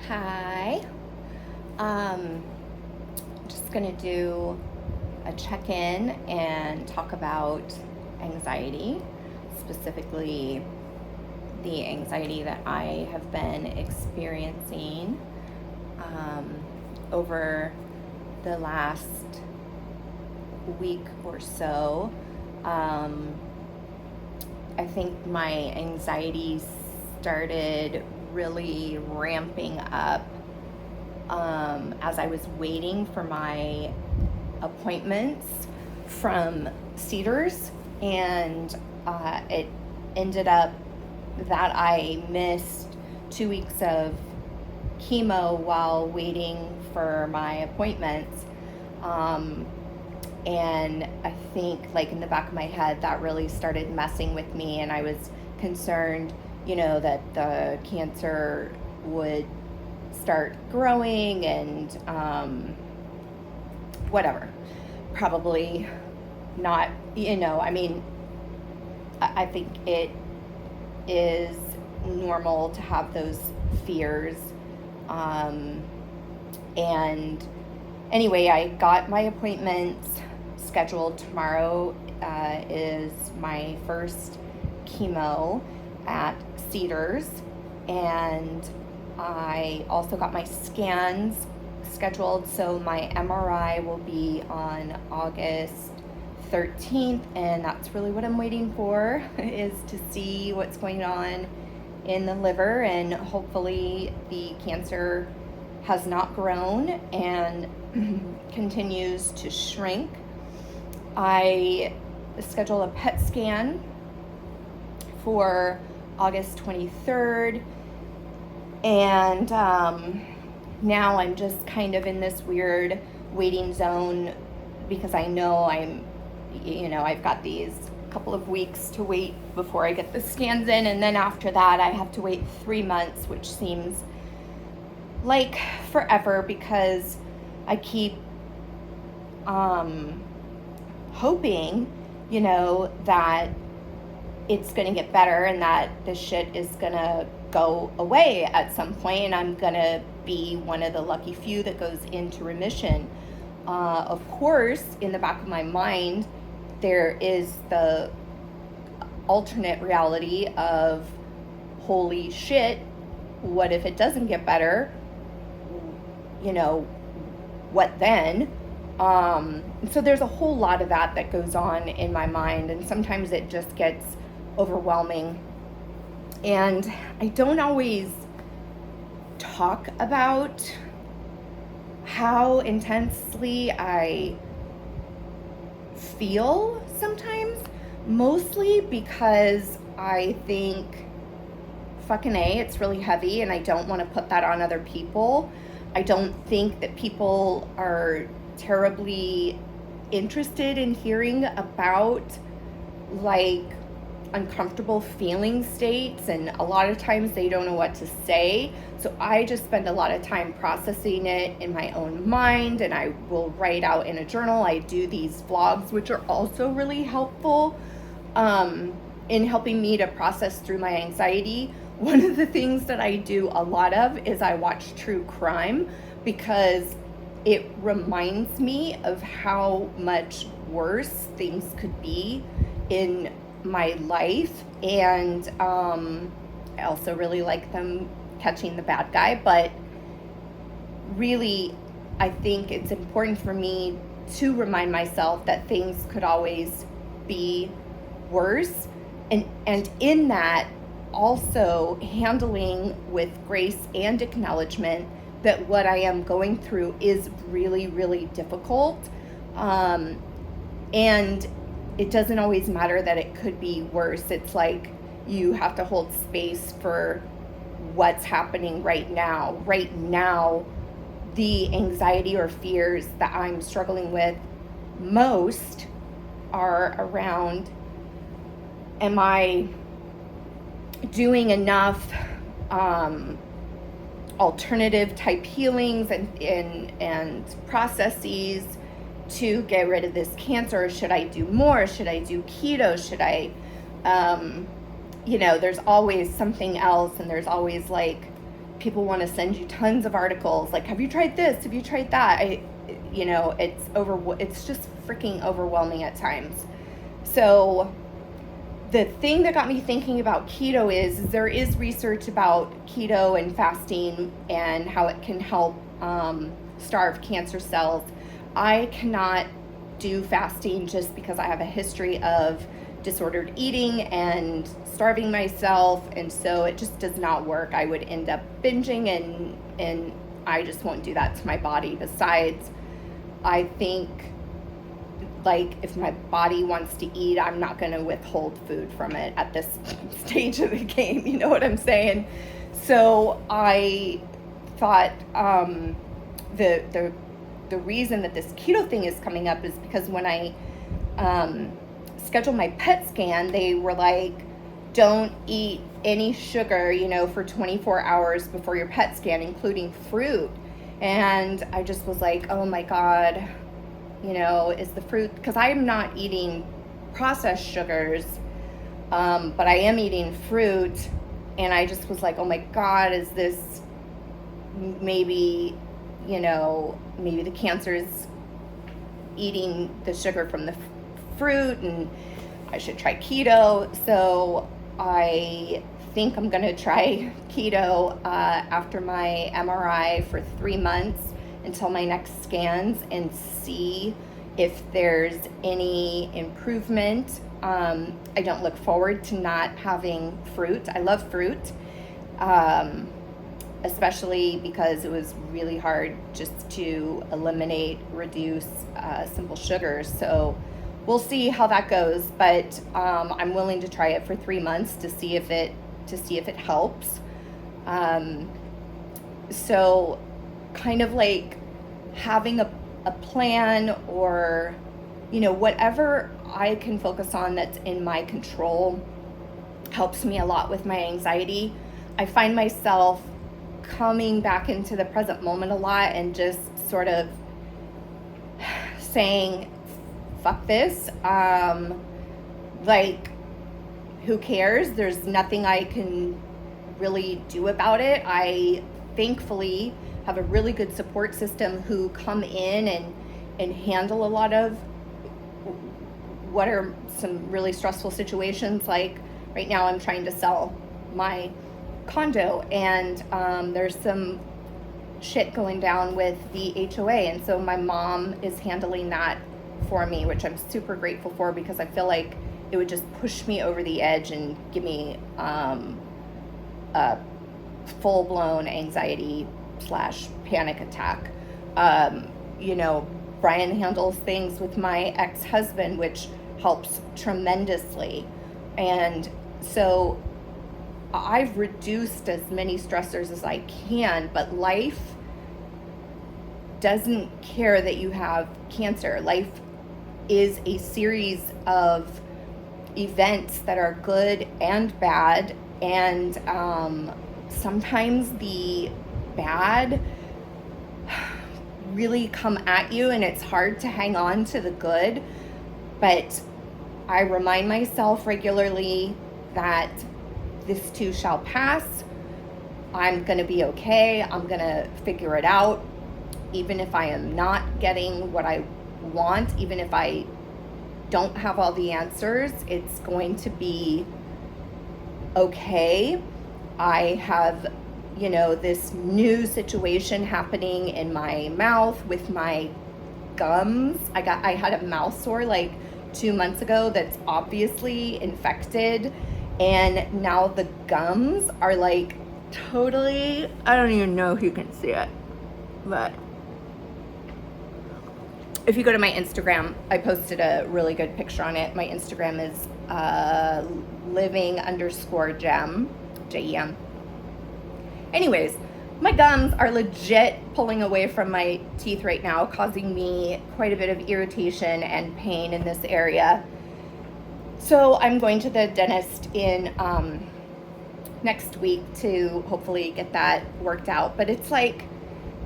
Hi. Just gonna do a check-in and talk about anxiety, specifically the anxiety that I have been experiencing over the last week or so. I think my anxiety started really ramping up as I was waiting for my appointments from Cedars, and it ended up that I missed 2 weeks of chemo while waiting for my appointments. And I think, like, in the back of my head, that really started messing with me, and I was concerned, that the cancer would start growing and whatever. Probably not, I think it is normal to have those fears. And anyway, I got my appointment scheduled. Tomorrow is my first chemo at Cedars, and I also got my scans scheduled. So my MRI will be on August 13th, and that's really what I'm waiting for, is to see what's going on in the liver, and hopefully the cancer has not grown and continues to shrink. I scheduled a PET scan for August 23rd, and now I'm just kind of in this weird waiting zone, because I know I've got these couple of weeks to wait before I get the scans in, and then after that I have to wait 3 months, which seems like forever, because I keep hoping, that it's going to get better and that this shit is going to go away at some point, and I'm going to be one of the lucky few that goes into remission. Of course, in the back of my mind, there is the alternate reality of, holy shit, what if it doesn't get better? What then? So there's a whole lot of that goes on in my mind, and sometimes it just gets overwhelming. And I don't always talk about how intensely I feel sometimes, mostly because I think, fucking A, it's really heavy, and I don't want to put that on other people. I don't think that people are terribly interested in hearing about, like, uncomfortable feeling states, and a lot of times they don't know what to say. So I just spend a lot of time processing it in my own mind, and I will write out in a journal. I do these vlogs, which are also really helpful in helping me to process through my anxiety. One of the things that I do a lot of is I watch true crime, because it reminds me of how much worse things could be in my life. And I also really like them catching the bad guy, but really I think it's important for me to remind myself that things could always be worse, and in that, also handling with grace and acknowledgement that what I am going through is really, really difficult. And it doesn't always matter that it could be worse. It's like you have to hold space for what's happening right now. Right now, the anxiety or fears that I'm struggling with most are around, am I doing enough alternative type healings and processes to get rid of this cancer? Should I do more? Should I do keto? Should I there's always something else, and there's always like people want to send you tons of articles like, have you tried this? Have you tried that? It's just freaking overwhelming at times. So the thing that got me thinking about keto is there is research about keto and fasting and how it can help starve cancer cells. I cannot do fasting just because I have a history of disordered eating and starving myself, and so it just does not work. I would end up binging, and I just won't do that to my body. Besides, I think, like, if my body wants to eat, I'm not going to withhold food from it at this stage of the game. You know what I'm saying? So I thought the reason that this keto thing is coming up is because when I scheduled my PET scan, they were like, don't eat any sugar, for 24 hours before your PET scan, including fruit. And I just was like, oh my God, is the fruit, because I'm not eating processed sugars, but I am eating fruit. And I just was like, oh my God, is this maybe the cancer is eating the sugar from the fruit, and I should try keto. So I think I'm going to try keto after my MRI for 3 months until my next scans and see if there's any improvement. I don't look forward to not having fruit. I love fruit, especially because it was really hard just to reduce simple sugars. So we'll see how that goes, but I'm willing to try it for 3 months to see if it helps. So kind of like having a plan, or whatever I can focus on that's in my control helps me a lot with my anxiety. I find myself coming back into the present moment a lot and just sort of saying, fuck this, like, who cares? There's nothing I can really do about it. I thankfully have a really good support system who come in and handle a lot of what are some really stressful situations. Like right now I'm trying to sell my condo, and there's some shit going down with the HOA, and so my mom is handling that for me, which I'm super grateful for, because I feel like it would just push me over the edge and give me a full-blown anxiety / panic attack. Brian handles things with my ex-husband, which helps tremendously. And so I've reduced as many stressors as I can, but life doesn't care that you have cancer. Life is a series of events that are good and bad, and sometimes the bad really come at you and it's hard to hang on to the good. But I remind myself regularly that this too shall pass. I'm going to be okay. I'm going to figure it out. Even if I am not getting what I want, even if I don't have all the answers, it's going to be okay. I have, this new situation happening in my mouth with my gums. I had a mouth sore like 2 months ago that's obviously infected, and now the gums are like totally, I don't even know if you can see it, but if you go to my Instagram, I posted a really good picture on it. My Instagram is living_J.E.M, J.E.M. Anyways, my gums are legit pulling away from my teeth right now, causing me quite a bit of irritation and pain in this area. So I'm going to the dentist in next week to hopefully get that worked out. But it's like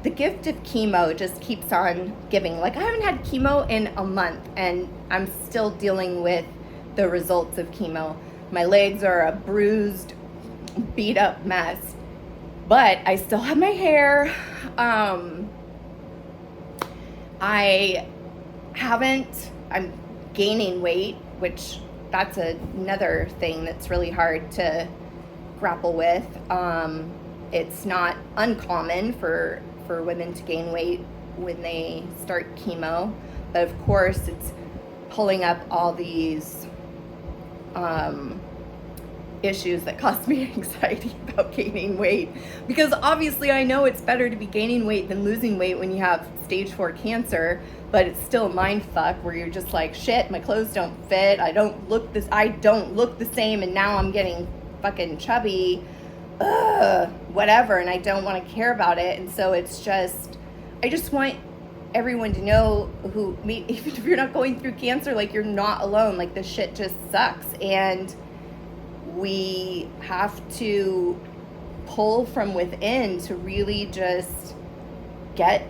the gift of chemo just keeps on giving. Like, I haven't had chemo in a month and I'm still dealing with the results of chemo. My legs are a bruised, beat up mess. But I still have my hair. I'm gaining weight, which that's another thing that's really hard to grapple with. It's not uncommon for women to gain weight when they start chemo, but of course it's pulling up all these issues that cause me anxiety about gaining weight, because obviously I know it's better to be gaining weight than losing weight when you have stage 4 cancer, but it's still a mind fuck where you're just like, shit, my clothes don't fit, I don't look the same, and now I'm getting fucking chubby, whatever, and I don't want to care about it. And so it's just, I just want everyone to know, even if you're not going through cancer, like, you're not alone. Like, this shit just sucks, and we have to pull from within to really just get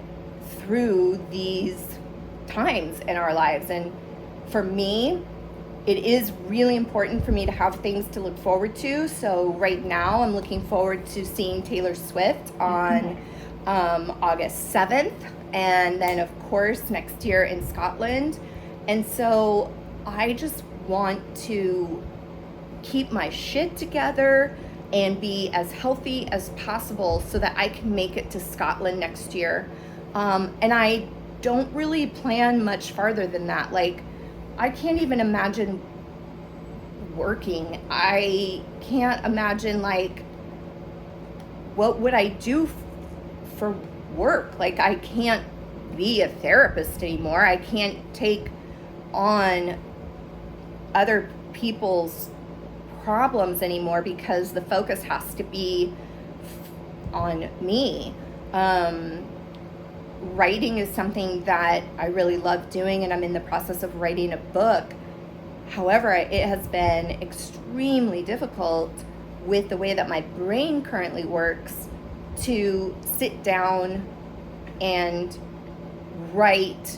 through these times in our lives. And for me, it is really important for me to have things to look forward to. So right now I'm looking forward to seeing Taylor Swift on August 7th, and then of course next year in Scotland. And so I just want to keep my shit together and be as healthy as possible so that I can make it to Scotland next year. And I don't really plan much farther than that. Like, I can't even imagine working. I can't imagine, like, what would I do for work? Like, I can't be a therapist anymore. I can't take on other people's problems anymore because the focus has to be on me. Writing is something that I really love doing, and I'm in the process of writing a book. However, it has been extremely difficult with the way that my brain currently works to sit down and write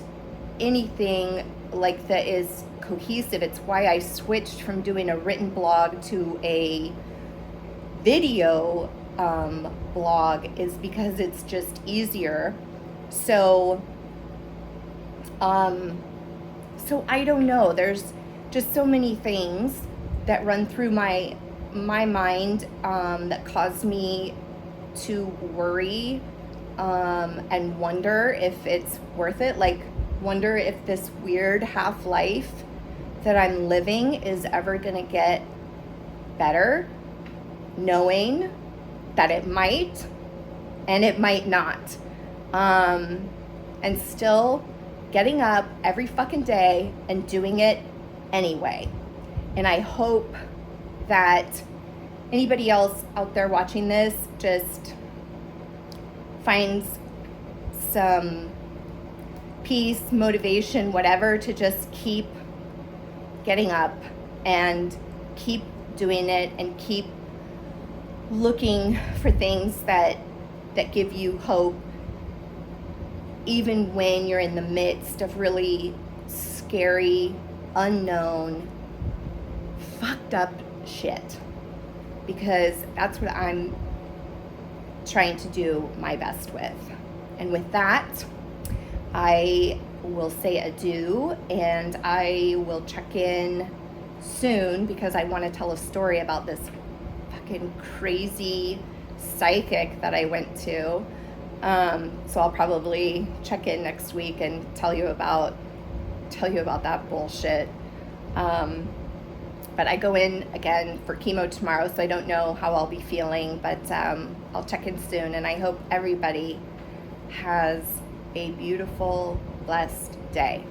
anything like that is cohesive. It's why I switched from doing a written blog to a video blog, is because it's just easier. So I don't know. There's just so many things that run through my mind that cause me to worry and wonder if it's worth it. Like, wonder if this weird half-life that I'm living is ever gonna get better, knowing that it might and it might not. And still getting up every fucking day and doing it anyway. And I hope that anybody else out there watching this just finds some peace, motivation, whatever, to just keep getting up and keep doing it and keep looking for things that give you hope, even when you're in the midst of really scary, unknown, fucked up shit. Because that's what I'm trying to do my best with. And with that, I will say adieu, and I will check in soon because I want to tell a story about this fucking crazy psychic that I went to. So I'll probably check in next week and tell you about that bullshit. But I go in again for chemo tomorrow, so I don't know how I'll be feeling, but I'll check in soon, and I hope everybody has a beautiful, blessed day.